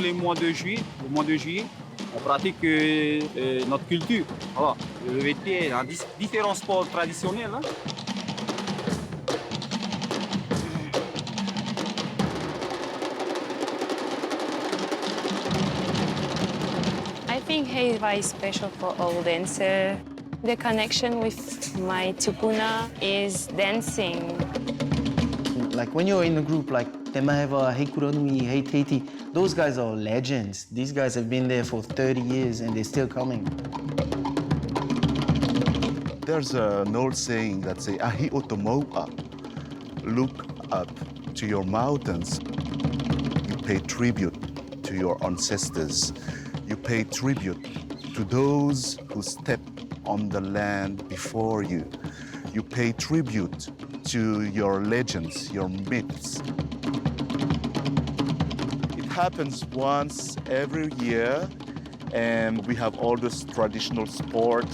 les mois de juillet, le mois de juillet, on pratique notre culture. Voilà. Le lever de pied, dans différents sports traditionnels. Hein. I think Heiva is special for all dancers. The connection with my tupuna is dancing. Like when you're in a group like Te Maheva, Hei Kuranui, Hei Tahiti, those guys are legends. These guys have been there for 30 years and they're still coming. There's an old saying that says, "Ahi otomoa," look up to your mountains. You pay tribute to your ancestors. You pay tribute to those who stepped on the land before you. You pay tribute to your legends, your myths. It happens once every year, and we have all this traditional sport.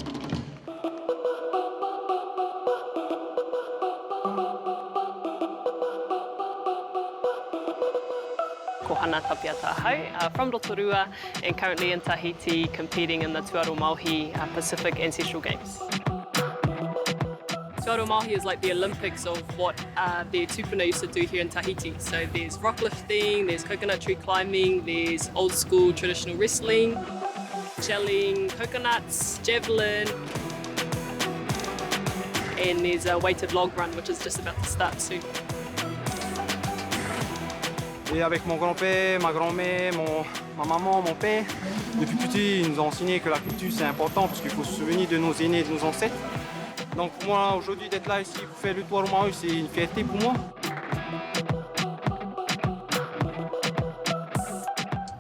Kohana Tapia Tahau, from Rotorua and currently in Tahiti competing in the Tuaro Maohi Pacific Ancestral Games. Tuaro Maohi is like the Olympics of what the tupuna used to do here in Tahiti. So there's rock lifting, there's coconut tree climbing, there's old school traditional wrestling, shelling coconuts, javelin, and there's a weighted log run which is just about to start soon. Et avec mon grand-père, ma grand-mère, ma maman, mon père, depuis petit, ils nous ont enseigné que la culture c'est important parce qu'il faut se souvenir de nos aînés et de nos ancêtres. Donc moi, aujourd'hui, d'être là ici pour faire le Tuaro Maohi, c'est une fierté pour moi.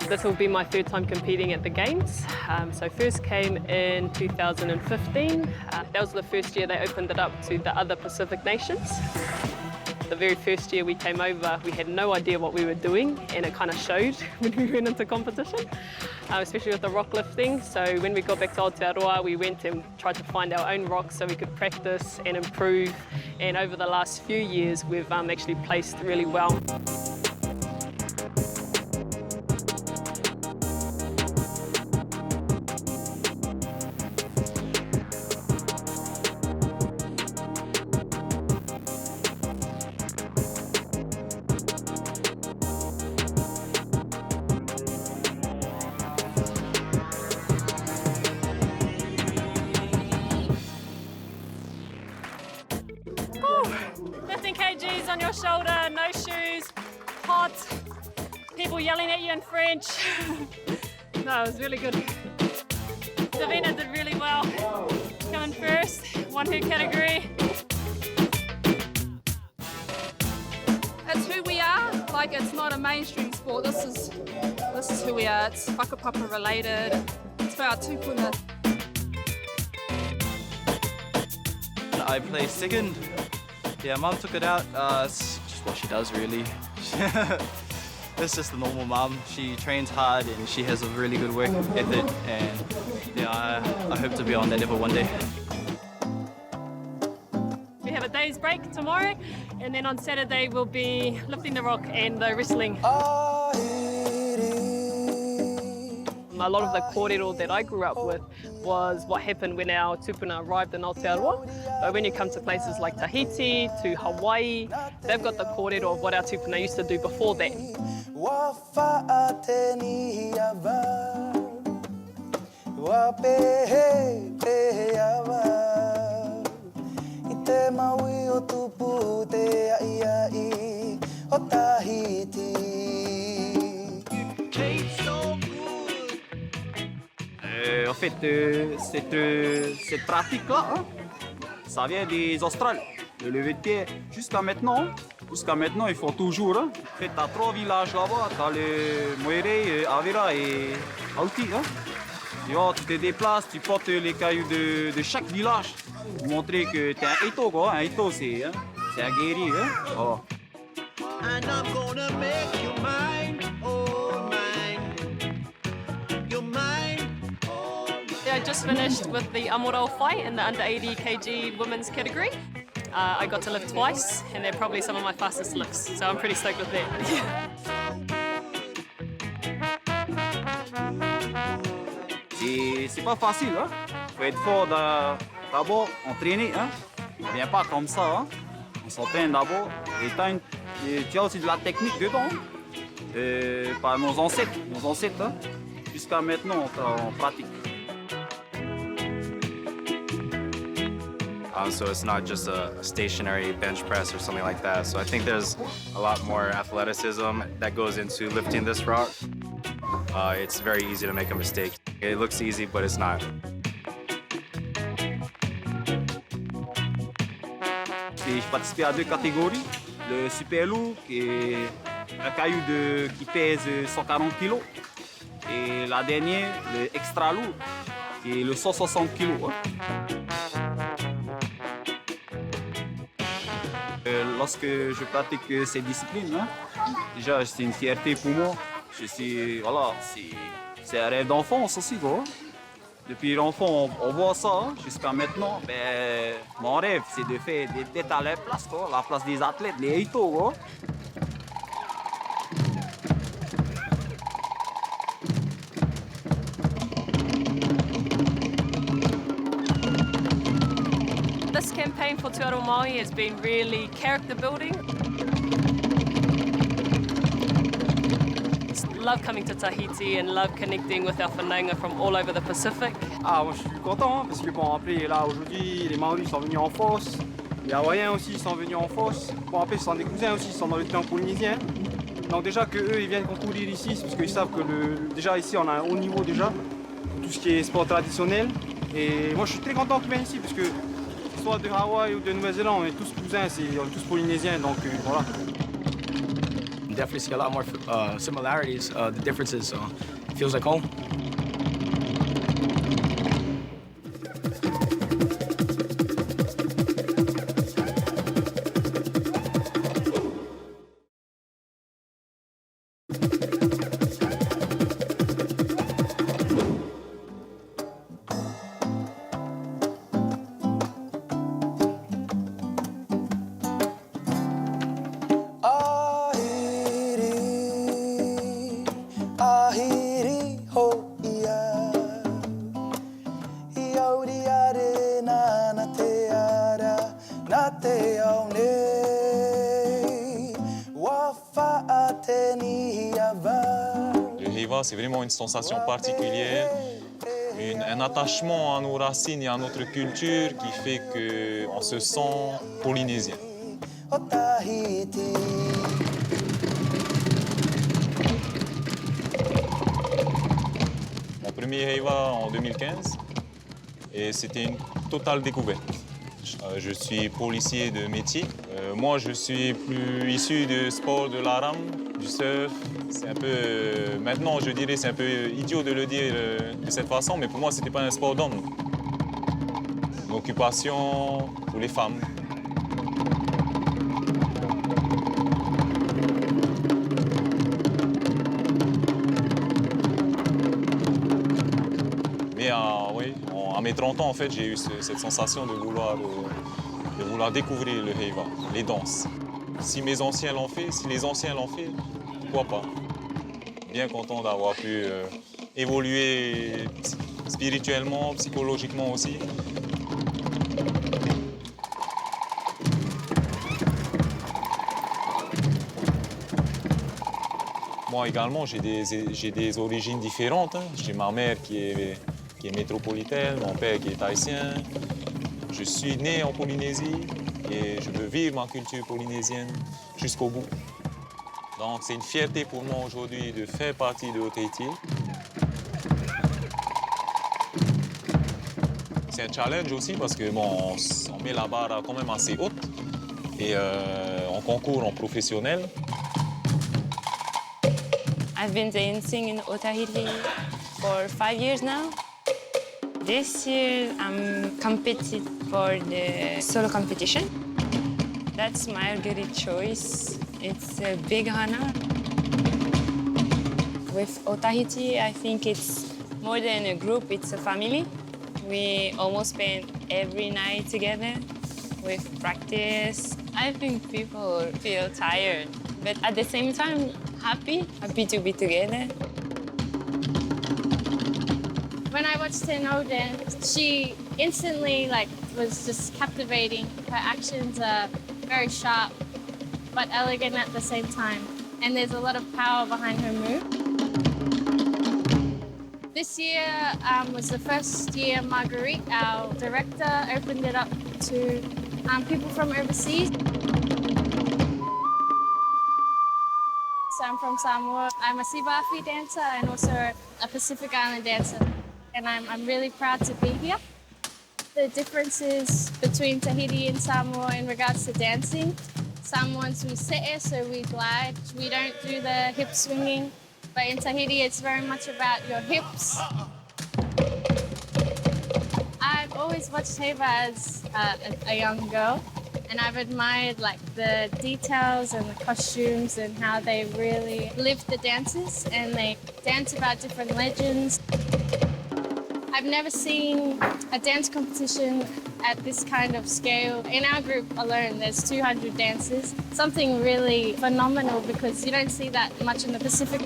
This will be my third time competing at the Games. So first came in 2015. That was the first year they opened it up to the other Pacific nations. The very first year we came over, we had no idea what we were doing, and it kind of showed when we went into competition, especially with the rock lifting. So when we got back to Aotearoa, we went and tried to find our own rocks so we could practice and improve. And over the last few years, we've actually placed really well. kgs on your shoulder, no shoes, hot, people yelling at you in French. No, it was really good. Davina did really well. Coming first, won her category. It's who we are. Like, it's not a mainstream sport. This is who we are. It's whakapapa related. It's for our tupuna. I placed second. Yeah, Mum took it out. It's just what she does, really. It's just the normal mum. She trains hard and she has a really good work ethic. And yeah, I hope to be on that level one day. We have a day's break tomorrow, and then on Saturday we'll be lifting the rock and the wrestling. A lot of the kōrero that I grew up with was what happened when our tupuna arrived in Aotearoa. But when you come to places like Tahiti, to Hawaii, they've got the kōrero of what our tupuna used to do before that. En fait, cette pratique-là, hein, ça vient des Australes, le lever de pied. Jusqu'à maintenant, ils font toujours. Hein. En fait, tu as 3 villages là-bas, tu as le Maori, Avira et Aotearoa. Hein. Tu vois, tu te déplaces, tu portes les cailloux de chaque village pour montrer que tu es un Eto, quoi. Un Eto, c'est un guerrier. Hein. Oh. And I'm gonna make you mine, oh mine. You're mine. I just finished with the Amorau fight in the under 80 kg women's category. I got to lift twice, and they're probably some of my fastest lifts, so I'm pretty stoked with that. c'est pas facile. Hein. Faut être fort d'abord, entraîner. Hein. On vient pas comme ça. Hein. On s'entraîne d'abord. Et tu as aussi de la technique dedans. Par nos ancêtres. Hein. Jusqu'à maintenant, on pratique. So it's not just a stationary bench press or something like that. So I think there's a lot more athleticism that goes into lifting this rock. It's very easy to make a mistake. It looks easy, but it's not. Je participais à 2 catégories. Le super lourd, qui est un caillou qui pèse 140 kg. Et la dernière, le extra lourd, qui est le 160 kg. Hein. Lorsque je pratique ces disciplines, hein, déjà c'est une fierté pour moi. Voilà, c'est un rêve d'enfance aussi. Quoi. Depuis l'enfant, on voit ça. Hein, jusqu'à maintenant, ben, mon rêve, c'est d'être à la place des athlètes, les Heitos. Quoi. This campaign for Te Aro Maohi has been really character building. Love coming to Tahiti and love connecting with our whanaunga from all over the Pacific. Ah, moi je suis content hein, parce que bon, après là aujourd'hui les Maoris sont venus en force, les Hawaïens aussi sont venus en force. Bon après ce sont des cousins aussi, ils sont dans le clan polynésien. Donc déjà que eux ils viennent concourir ici, c'est parce qu'ils savent que déjà ici on a un haut niveau déjà, pour tout ce qui est sport traditionnel. Et moi je suis très content qu'ils viennent ici parce que soit de Hawaï ou de Nouvelle-Zélande, on est tous cousins, on est tous polynésiens, donc voilà. Definitely see a lot more similarities. The differences feels like home. Le Heiva, c'est vraiment une sensation particulière, un attachement à nos racines et à notre culture qui fait qu'on se sent polynésien. Mon premier Heiva en 2015, et c'était une totale découverte. Je suis policier de métier. Moi, je suis plus issu du sport de la rame, du surf. C'est un peu... maintenant, je dirais, c'est un peu idiot de le dire de cette façon, mais pour moi, c'était pas un sport d'homme. Une occupation pour les femmes. Mais oui, à mes 30 ans, en fait, j'ai eu cette sensation de vouloir découvrir le Heiva, les danses. Si mes anciens l'ont fait, si les anciens l'ont fait, pourquoi pas? Bien content d'avoir pu évoluer spirituellement, psychologiquement aussi. Moi également, j'ai des origines différentes. Hein. J'ai ma mère qui est métropolitaine, mon père qui est tahitien. Je suis né en Polynésie et je veux vivre ma culture polynésienne jusqu'au bout. Donc c'est une fierté pour moi aujourd'hui de faire partie de Tahiti. C'est un challenge aussi parce que bon, on met la barre quand même assez haute et on concourt en professionnel. I've been dancing in Tahiti for 5 years now. This year, I'm competing for the solo competition. That's my great choice. It's a big honor. With Tahiti, I think it's more than a group, it's a family. We almost spend every night together with practice. I think people feel tired, but at the same time, happy to be together. When I watched her know dance, she instantly was just captivating. Her actions are very sharp, but elegant at the same time. And there's a lot of power behind her move. This year was the first year Marguerite, our director, opened it up to people from overseas. So I'm from Samoa. I'm a Sibafi dancer and also a Pacific Island dancer. And I'm really proud to be here. The differences between Tahiti and Samoa in regards to dancing. Samoans, we se'e, so we glide. We don't do the hip swinging. But in Tahiti, it's very much about your hips. I've always watched Heiva as a young girl. And I've admired the details and the costumes and how they really live the dances. And they dance about different legends. I've never seen a dance competition at this kind of scale. In our group alone, there's 200 dancers. Something really phenomenal because you don't see that much in the Pacific.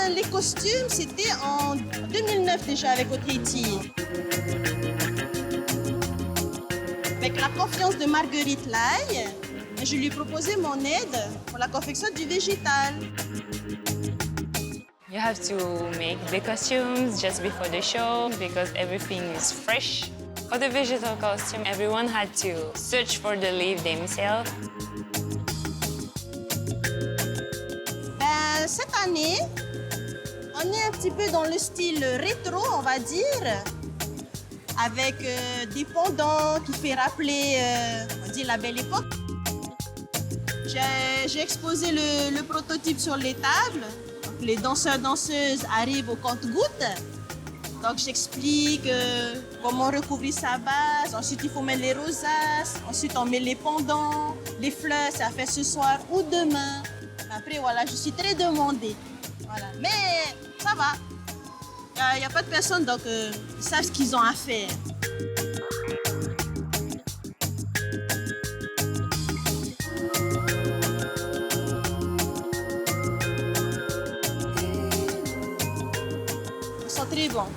Les costumes, c'était en 2009 déjà avec Tahiti. Avec la confiance de Marguerite Lai, je lui ai proposé mon aide pour la confection du végétal. You have to make the costumes just before the show because everything is fresh. For the vegetal costume, everyone had to search for the leaf themselves. Cette année, on est un petit peu dans le style rétro, on va dire, avec des pendants qui fait rappeler, on dit, la belle époque. J'ai exposé le prototype sur les tables. Donc, les danseurs-danseuses arrivent au compte-gouttes. Donc, j'explique comment recouvrir sa base. Ensuite, il faut mettre les rosaces. Ensuite, on met les pendants. Les fleurs, c'est à faire ce soir ou demain. Après, voilà, je suis très demandée. Voilà. Mais ça va. Il n'y a pas de personne, donc ils savent ce qu'ils ont à faire. Ils sont très bons.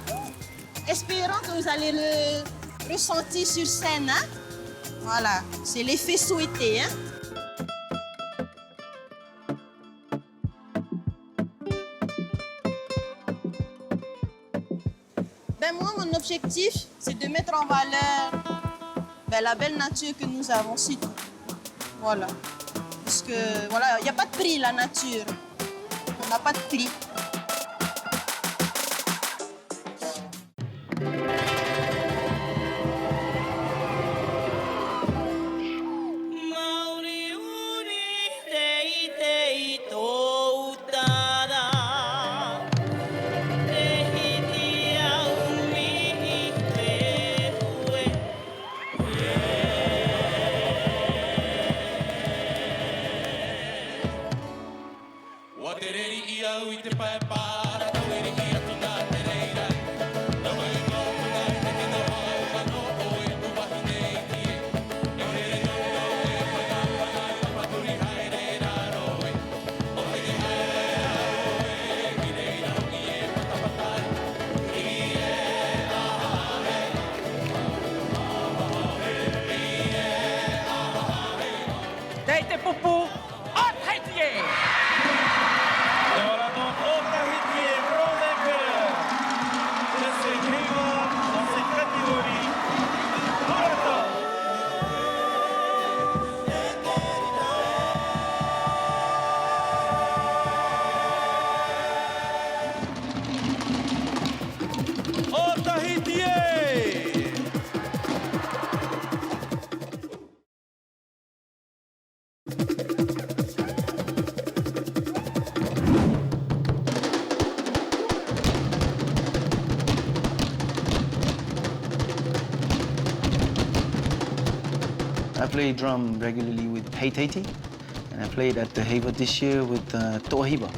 Espérons que vous allez le ressentir sur scène. Hein? Voilà, c'est l'effet souhaité. Hein? Moi, mon objectif, c'est de mettre en valeur la belle nature que nous avons, c'est tout. Voilà. Parce que, voilà, il n'y a pas de prix, la nature. On n'a pas de prix. Te play drum regularly with Tahiti, and I played at the Heiva this year with Heiva.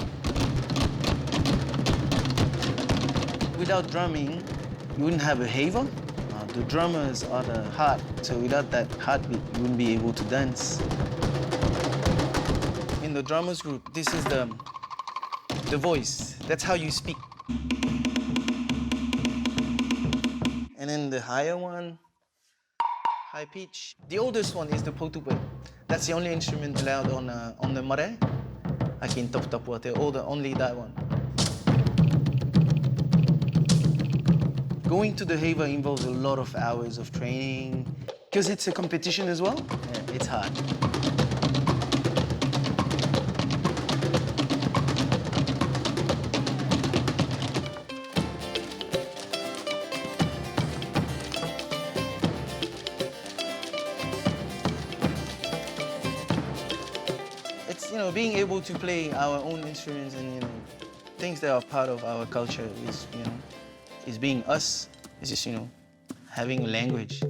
Without drumming, you wouldn't have a Heiva. The drummers are the heart, so without that heartbeat, you wouldn't be able to dance. In the drummers group, this is the voice. That's how you speak. And then the higher one, high pitch. The oldest one is the potupe. That's the only instrument allowed on the mare. I can top water, only that one. Going to the Heiva involves a lot of hours of training. Because it's a competition as well, it's hard. It's, being able to play our own instruments and, things that are part of our culture is, is being us. It's just, having a language.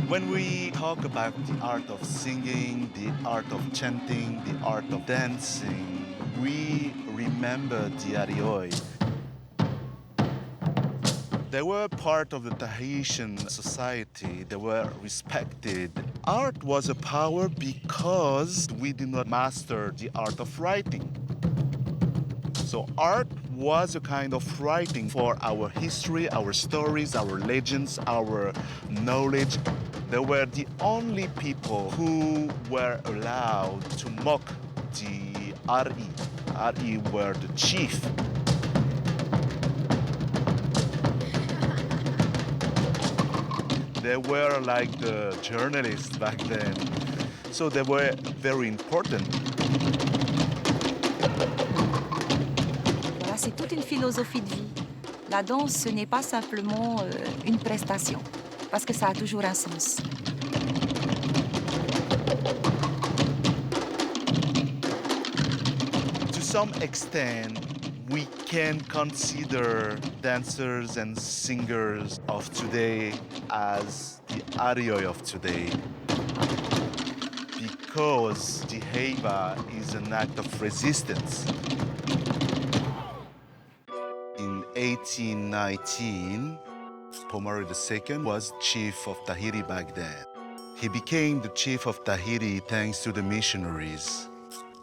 When we talk about the art of singing, the art of chanting, the art of dancing, we remember the arioi. They were part of the Tahitian society. They were respected. Art was a power because we did not master the art of writing. So art was a kind of writing for our history, our stories, our legends, our knowledge. They were the only people who were allowed to mock the Ari. Ari were the chief. They were like the journalists back then. So they were very important. Voilà, c'est toute une philosophie de vie. La danse, ce n'est pas simplement une prestation, parce que ça a toujours un sens. To some extent, we can consider dancers and singers of today as the arioi of today. Because the Heiva is an act of resistance. In 1819, Maori II was chief of Tahiti back then. He became the chief of Tahiti thanks to the missionaries.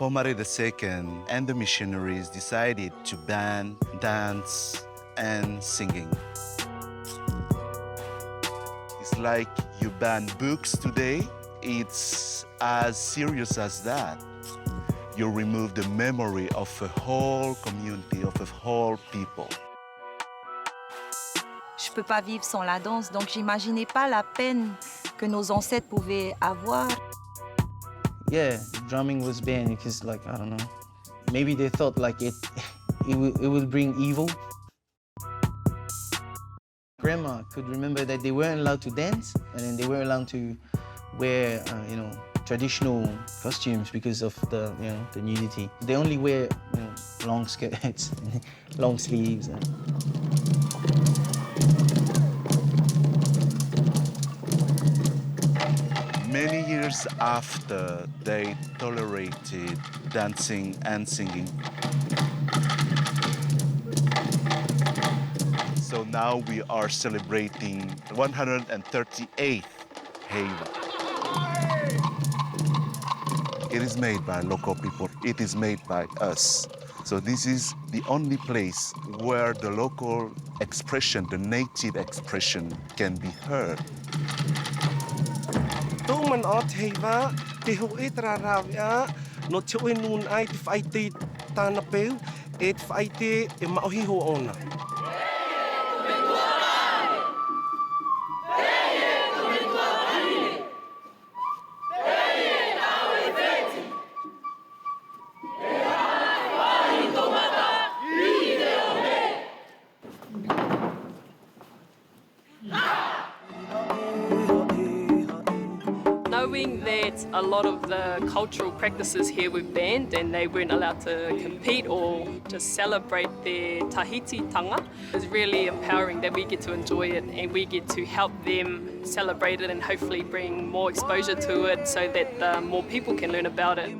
Maori II and the missionaries decided to ban dance and singing. It's like you ban books today. It's as serious as that. You remove the memory of a whole community, of a whole people. Je peux pas vivre sans la danse, donc j'imaginais pas la peine que nos ancêtres pouvaient avoir. Yeah, drumming was banned because, I don't know, maybe they thought it will bring evil. Grandma could remember that they weren't allowed to dance, and then they weren't allowed to wear, traditional costumes because of the nudity. They only wear, long skirts, long sleeves. Many years after they tolerated dancing and singing. So now we are celebrating 138th Heiva. It is made by local people. It is made by us. So this is the only place where the local expression, the native expression, can be heard. Man ot Heiva, te ho e tra rawea, no te oe nun ai te whaite tāna peu, e te whaite e Maohi ho ona. knowing that a lot of the cultural practices here were banned and they weren't allowed to compete or just celebrate their Tahiti tanga is really empowering that we get to enjoy it and we get to help them celebrate it and hopefully bring more exposure to it so that more people can learn about it.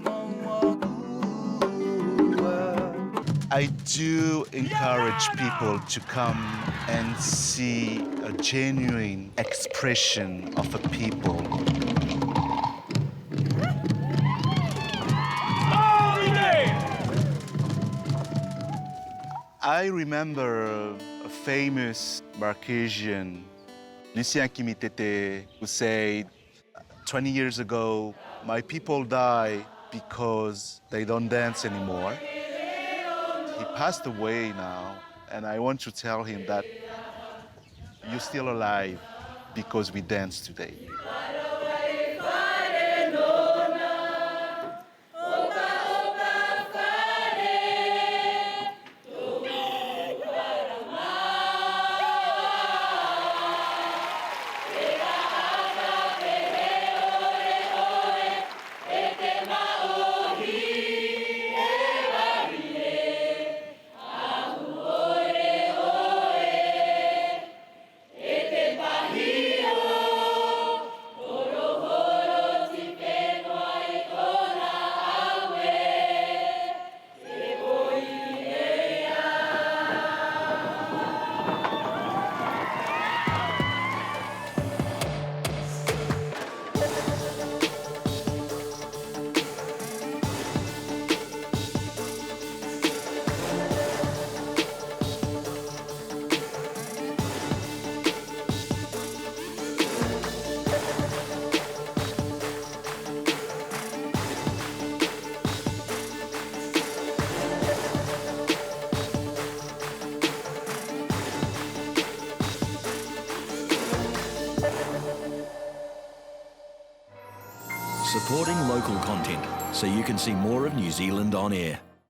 I do encourage people to come and see a genuine expression of a people. I remember a famous Marquesian, Lucien Kimitete, who said, 20 years ago, my people die because they don't dance anymore. He passed away now, and I want to tell him that you're still alive because we dance today. Supporting local content so you can see more of New Zealand on air.